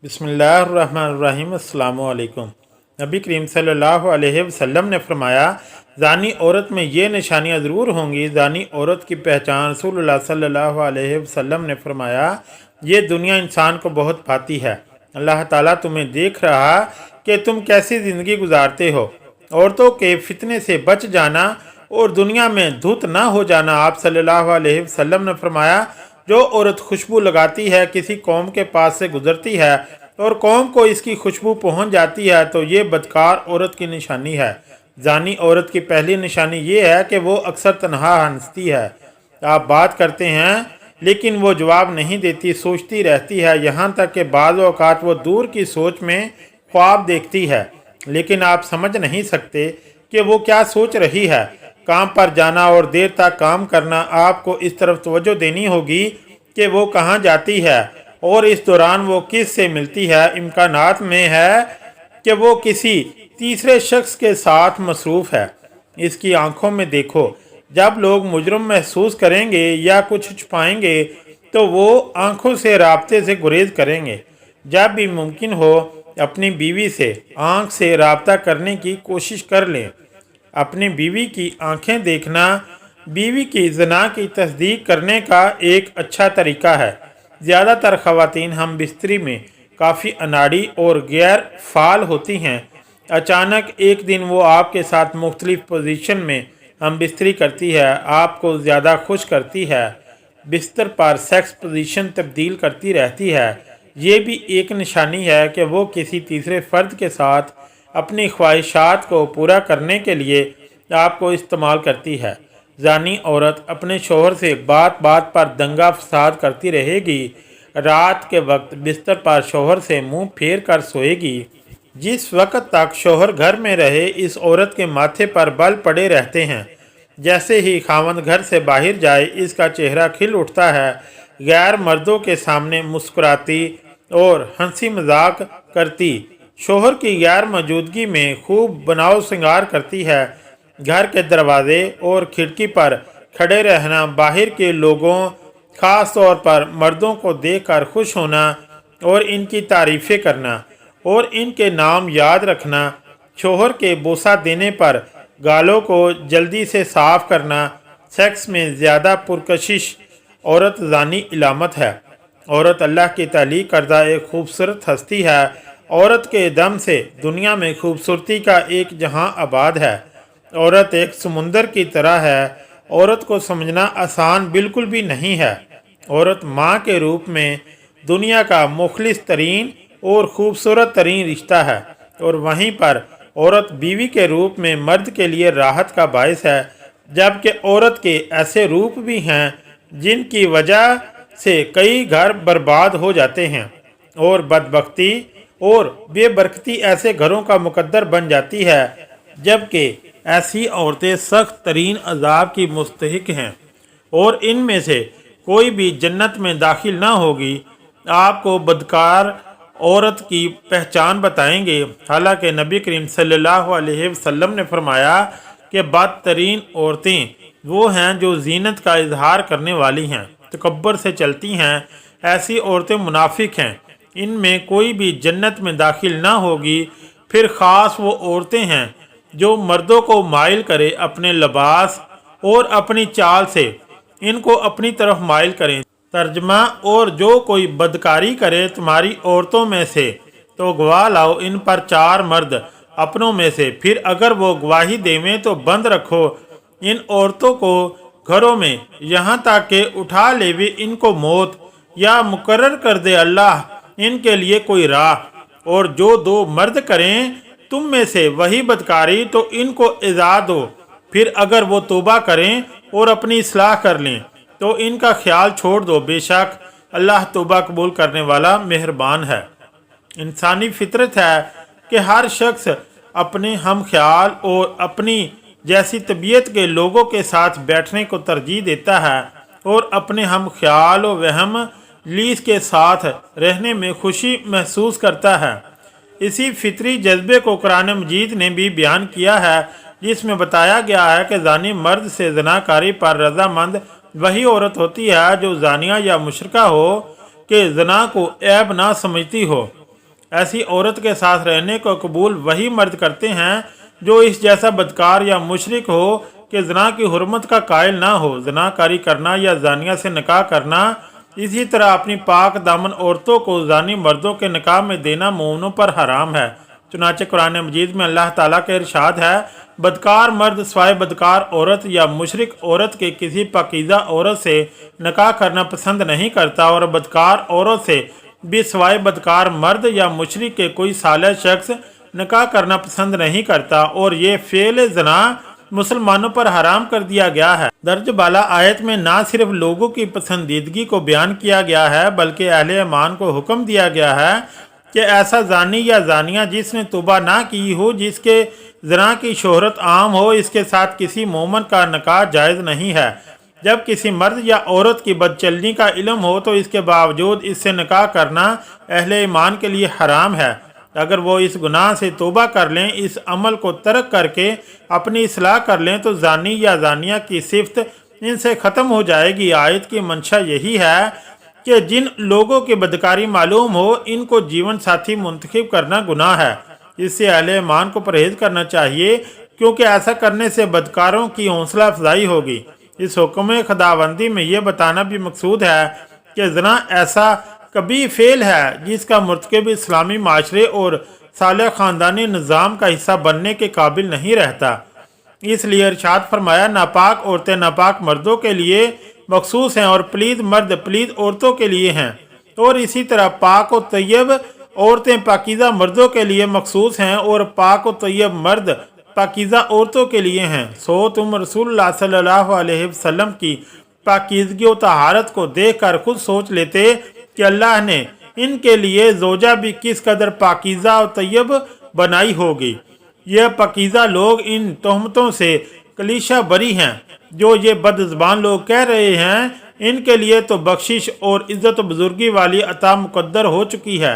बिस्मिल्लाहिर्रहमानिर्रहीम। अस्सलामु अलैकुम। नबी करीम सल्लल्लाहु अलैहि वसल्लम ने फरमाया, ज़ानी औरत में ये निशानियाँ ज़रूर होंगी। ज़ानी औरत की पहचान रसूलुल्लाह सल्लल्लाहु अलैहि वसल्लम ने फरमाया, ये दुनिया इंसान को बहुत भाती है। अल्लाह ताला तुम्हें देख रहा कि तुम कैसी ज़िंदगी गुजारते हो। औरतों के फितने से बच जाना और दुनिया में धुत ना हो जाना। आप सल्लल्लाहु अलैहि वसल्लम ने फरमाया, जो औरत खुशबू लगाती है, किसी कौम के पास से गुजरती है और कौम को इसकी खुशबू पहुंच जाती है, तो ये बदकार औरत की निशानी है। जानी औरत की पहली निशानी ये है कि वो अक्सर तन्हा हंसती है। आप बात करते हैं लेकिन वो जवाब नहीं देती, सोचती रहती है, यहाँ तक कि बाज़ औक़ात वो दूर की सोच में ख्वाब देखती है, लेकिन आप समझ नहीं सकते कि वो क्या सोच रही है। काम पर जाना और देर तक काम करना, आपको इस तरफ तवज्जो देनी होगी कि वो कहाँ जाती है और इस दौरान वो किस से मिलती है। इम्कानात में है कि वो किसी तीसरे शख्स के साथ मसरूफ़ है। इसकी आंखों में देखो, जब लोग मुजरम महसूस करेंगे या कुछ छुपाएंगे तो वो आंखों से राब्ते से गुरेज करेंगे। जब भी मुमकिन हो अपनी बीवी से आंख से राब्ता करने की कोशिश कर लें। अपनी बीवी की आंखें देखना बीवी की ज़ना की तस्दीक करने का एक अच्छा तरीका है। ज़्यादातर ख़वातीन हम बिस्तरी में काफ़ी अनाड़ी और गैर फ़ाल होती हैं। अचानक एक दिन वो आपके साथ मुख्तलिफ़ पोजीशन में हम बिस्तरी करती है, आपको ज़्यादा खुश करती है, बिस्तर पर सेक्स पोजीशन तब्दील करती रहती है। ये भी एक निशानी है कि वो किसी तीसरे फ़र्द के साथ अपनी ख्वाहिशात को पूरा करने के लिए आपको इस्तेमाल करती है। जानी औरत अपने शोहर से बात बात पर दंगा फसाद करती रहेगी। रात के वक्त बिस्तर पर शोहर से मुंह फेर कर सोएगी। जिस वक्त तक शोहर घर में रहे, इस औरत के माथे पर बल पड़े रहते हैं। जैसे ही खावंद घर से बाहर जाए, इसका चेहरा खिल उठता है। गैर मर्दों के सामने मुस्कुराती और हंसी मजाक करती, शोहर की गैर मौजूदगी में खूब बनाव श्रृंगार करती है। घर के दरवाजे और खिड़की पर खड़े रहना, बाहर के लोगों ख़ास तौर पर मर्दों को देखकर खुश होना और इनकी तारीफ़ें करना और इनके नाम याद रखना, शोहर के बोसा देने पर गालों को जल्दी से साफ़ करना, सेक्स में ज़्यादा पुरकशिश औरत ज़ानी इलामत है। औरत अल्लाह की तालीक करदा एक खूबसूरत हस्ती है। औरत के दम से दुनिया में खूबसूरती का एक जहां आबाद है। औरत एक समुंदर की तरह है। औरत को समझना आसान बिल्कुल भी नहीं है। औरत माँ के रूप में दुनिया का मुखलिस तरीन और ख़ूबसूरत तरीन रिश्ता है, और वहीं पर औरत बीवी के रूप में मर्द के लिए राहत का बायस है। जबकि औरत के ऐसे रूप भी हैं जिनकी वजह से कई घर बर्बाद हो जाते हैं और बदबख्ती और बेबरकती ऐसे घरों का मुकद्दर बन जाती है। जबकि ऐसी औरतें सख्त तरीन अजाब की मुस्तहिक हैं और इनमें से कोई भी जन्नत में दाखिल ना होगी। आपको बदकार औरत की पहचान बताएंगे। हालांकि नबी करीम सल्लल्लाहु अलैहि वसल्लम ने फरमाया कि बदतरीन औरतें वो हैं जो जीनत का इजहार करने वाली हैं, तकब्बर से चलती हैं। ऐसी औरतें मुनाफिक हैं, इनमें कोई भी जन्नत में दाखिल ना होगी। फिर ख़ास वो औरतें हैं जो मर्दों को माइल करे अपने लिबास और अपनी चाल से इनको अपनी तरफ माइल करें। तर्जमा, और जो कोई बदकारी करे तुम्हारी औरतों में से तो गवाह लाओ इन पर 4 मर्द अपनों में से, फिर अगर वो गवाही देवें तो बंद रखो इन औरतों को घरों में, यहाँ तक कि उठा लेवे इनको मौत या मुकर्रर कर दे अल्लाह इनके लिए कोई राह। और जो 2 मर्द करें तुम में से वही बदकारी तो इनको इज़ा दो, फिर अगर वो तौबा करें और अपनी इस्लाह कर लें तो इनका ख्याल छोड़ दो। बेशक अल्लाह तौबा कबूल करने वाला मेहरबान है। इंसानी फितरत है कि हर शख्स अपने हम ख्याल और अपनी जैसी तबीयत के लोगों के साथ बैठने को तरजीह देता है और अपने हम ख्याल और वहम लीस के साथ रहने में खुशी महसूस करता है। इसी फितरी जज्बे को कुरान मजीद ने भी बयान किया है, जिसमें बताया गया है कि जानी मर्द से ज़नाकारी पर रजामंद वही औरत होती है जो जानिया या मुशरका हो, कि जना को ऐब ना समझती हो। ऐसी औरत के साथ रहने को कबूल वही मर्द करते हैं जो इस जैसा बदकार या मुशरिक हो कि ज़ना की हुर्मत का कायल ना हो। ज़नाकारी करना या जानिया से निकाह करना, इसी तरह अपनी पाक दामन औरतों को जानी मर्दों के निकाह में देना मोमिनों पर हराम है। चुनाचे कुरान मजीद में अल्लाह ताला का इरशाद है, बदकार मर्द स्वाय बदकार औरत या मुशरिक औरत के किसी पाकीज़ा औरत से निकाह करना पसंद नहीं करता, और बदकार औरत से भी सिवाय बदकार मर्द या मुशरिक के कोई सालेह शख्स निकाह करना पसंद नहीं करता, और ये फेल जना मुसलमानों पर हराम कर दिया गया है। दर्ज बाला आयत में ना सिर्फ लोगों की पसंदीदगी को बयान किया गया है बल्कि अहले ईमान को हुक्म दिया गया है कि ऐसा जानी या जानिया जिसने तौबा ना की हो, जिसके ज़ना की शोहरत आम हो, इसके साथ किसी मोमन का निकाह जायज़ नहीं है। जब किसी मर्द या औरत की बदचलनी का इल्म हो तो इसके बावजूद इससे निकाह करना अहले ईमान के लिए हराम है। अगर वो इस गुनाह से तौबा कर लें, इस अमल को तर्क करके अपनी इस्लाह कर लें, तो जानी या जानिया की सिफ्त इनसे ख़त्म हो जाएगी। आयत की मंशा यही है कि जिन लोगों की बदकारी मालूम हो, इनको जीवन साथी मुंतखब करना गुनाह है। इससे अहले ईमान को परहेज़ करना चाहिए, क्योंकि ऐसा करने से बदकारों की हौसला अफजाई होगी। इस हुक्म खुदाबंदी में यह बताना भी मकसूद है कि ज़ना ऐसा कभी फेल है जिसका मुर्तकब इस्लामी माशरे और साले ख़ानदानी निज़ाम का हिस्सा बनने के काबिल नहीं रहता। इसलिए इरशाद फरमाया, नापाक औरतें नापाक मर्दों के लिए मखसूस हैं और प्लीद मर्द प्लीद औरतों के लिए हैं, और इसी तरह पाक और तैयब औरतें पाकीज़ा मर्दों के लिए मखसूस हैं और पाक और तैयब मर्द पाकीज़ा औरतों के लिए हैं। सो तुम रसूलुल्लाह सल्लल्लाहु अलैहि वसल्लम की पाकीज़गी और तहारत को देख कर खुद सोच लेते कि अल्लाह ने इनके लिए ज़ोजा भी किस कदर पाकीज़ा और तैयब बनाई होगी। यह पाकीज़ा लोग इन तोहमतों से कलीशा बरी हैं जो ये बदज़बान लोग कह रहे हैं, इनके लिए तो बख्शिश और इज़्ज़त बुजुर्गी वाली अता मुकद्दर हो चुकी है।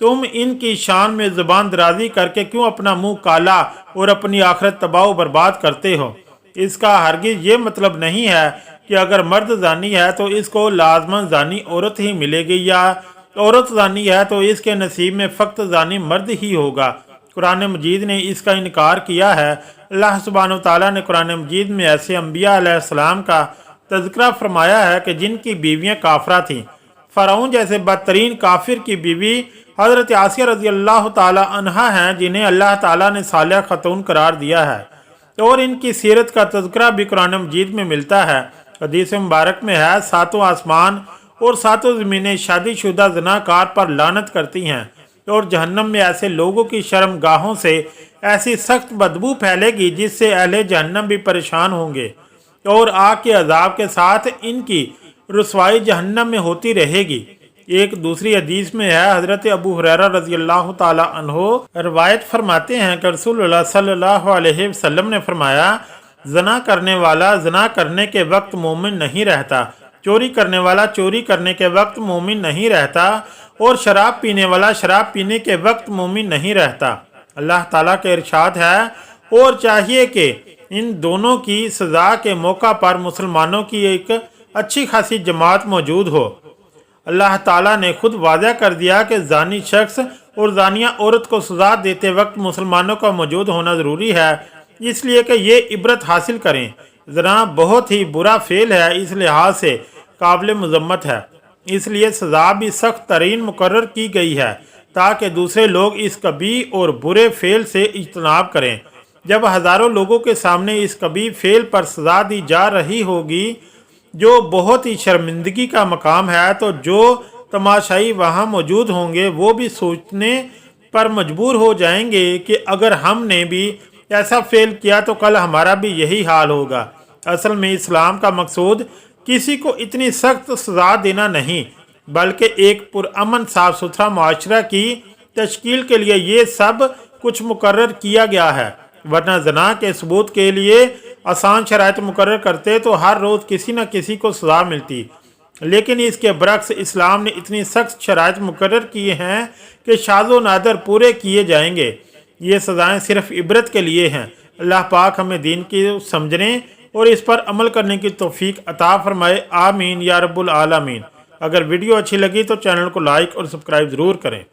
तुम इनकी शान में ज़ुबान दराजी करके क्यों अपना मुंह काला और अपनी आखिरत तबाह बर्बाद करते हो। इसका हरगिज़ ये मतलब नहीं है कि अगर मर्द जानी है तो इसको लाजमन जानी औरत ही मिलेगी, या औरत जानी है तो इसके नसीब में फ़क्त जानी मर्द ही होगा। कुरान मजीद ने इसका इनकार किया है। अल्लाह सुब्हानहू व तआला ने कुरान मजीद में ऐसे अम्बिया अलैहिस्सलाम का तज़किरा फरमाया है कि जिनकी बीवियाँ काफरा थीं। फ़िरौन जैसे बदतरीन काफिर की बीवी हज़रत आसिया रज़ी अल्लाह ताला अन्हा हैं, जिन्हें अल्लाह ताला ने सालिहा खतून करार दिया है, और इनकी सीरत का तज़किरा भी कुरान मजीद में मिलता है। हदीस मुबारक में है, सातों आसमान और सातों ज़मीनें शादीशुदा ज़नाकार पर लानत करती हैं, और जहन्नम में ऐसे लोगों की शर्मगाहों से ऐसी सख्त बदबू फैलेगी जिससे अहले जहन्नम भी परेशान होंगे, और आग के अजाब के साथ इनकी रुसवाई जहन्नम में होती रहेगी। एक दूसरी हदीस में है, हज़रत अबू हुरैरा रज़ी अल्लाह ताला अन्हो रवायत फरमाते हैं कि रसूलुल्लाह सल्लल्लाहु अलैहि वसल्लम ने फरमाया, जना करने वाला जना करने के वक्त मोमिन नहीं रहता, चोरी करने वाला चोरी करने के वक्त मोमिन नहीं रहता, और शराब पीने वाला शराब पीने के वक्त मोमिन नहीं रहता। अल्लाह ताला के इरशाद है, और चाहिए कि इन दोनों की सज़ा के मौका पर मुसलमानों की एक अच्छी खासी जमात मौजूद हो। अल्लाह ताला ने खुद वादा कर दिया कि जानी शख्स और जानिया औरत को सज़ा देते वक्त मुसलमानों का मौजूद होना ज़रूरी है, इसलिए कि ये इबरत हासिल करें। ज़ना बहुत ही बुरा फेल है, इस लिहाज से काबिल मज़म्मत है, इसलिए सज़ा भी सख्त तरीन मुकर्रर की गई है ताकि दूसरे लोग इस कबी और बुरे फेल से इज्तनाब करें। जब हज़ारों लोगों के सामने इस कबी फेल पर सज़ा दी जा रही होगी जो बहुत ही शर्मिंदगी का मकाम है, तो जो तमाशाई वहाँ मौजूद होंगे वो भी सोचने पर मजबूर हो जाएंगे कि अगर हमने भी ऐसा फेल किया तो कल हमारा भी यही हाल होगा। असल में इस्लाम का मकसूद किसी को इतनी सख्त सज़ा देना नहीं, बल्कि एक पुरअमन साफ सुथरा माशरा की तश्कील के लिए ये सब कुछ मुकर्रर किया गया है। वरना जना के सबूत के लिए आसान शराइत मुकर्रर करते तो हर रोज़ किसी न किसी को सज़ा मिलती, लेकिन इसके बरक्स इस्लाम ने इतनी सख्त शराइत मुकर्रर किए हैं कि शाज़ो नादर पूरे किए जाएंगे। ये सज़ाएँ सिर्फ इबरत के लिए हैं। अल्लाह पाक हमें दीन की समझने और इस पर अमल करने की तौफीक अता फरमाए। आमीन या रब्बुल आलमीन। अगर वीडियो अच्छी लगी तो चैनल को लाइक और सब्सक्राइब ज़रूर करें।